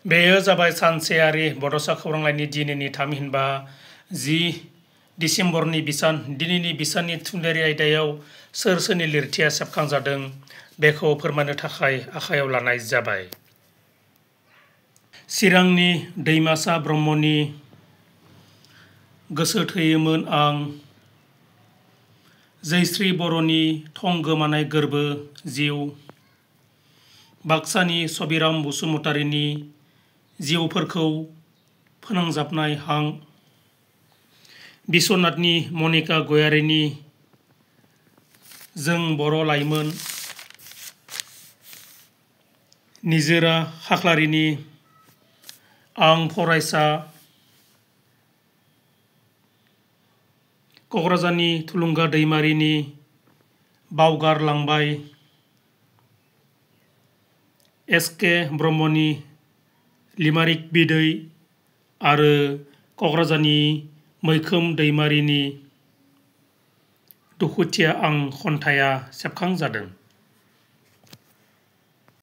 बेयो जाबाय सानसेयारि बड'सा खौरांलाइनि दिनैनि थामहिनबा 10 दिसेम्बरनि बिसान। दिनैनि बिसाननि थुनलाइयारि आयदायाव सोर सोरनि लिरथिया सेबखांजादों बेखौ फोरमायनो थाखाय आखायाव लानाय जाबाय। चिरांनि दैमासा ब्रह्मनि गोसो थैयोमोन आं, जैस्री बर'नि थं गोमानाय गोरबो जिउ, बाक्सानि सबिराम बसुमतारीनि जिउफोरखौ फोनांजाबनाय हां, बिस्वनाथनि मनिका गयारीनि जों बर' लाइमोन, निजोरा खाख्लारिनि आं फरायसा, क'क्राझारनि थुलुंगा दैमारिनि बावगारलांबाय, एस.के. ब्रह्मनि लिमारिक बिदै आरो क'क्राझारनि मैखोम दैमारिनि दुखुथिया आं खन्थाइया सेबखांजादों।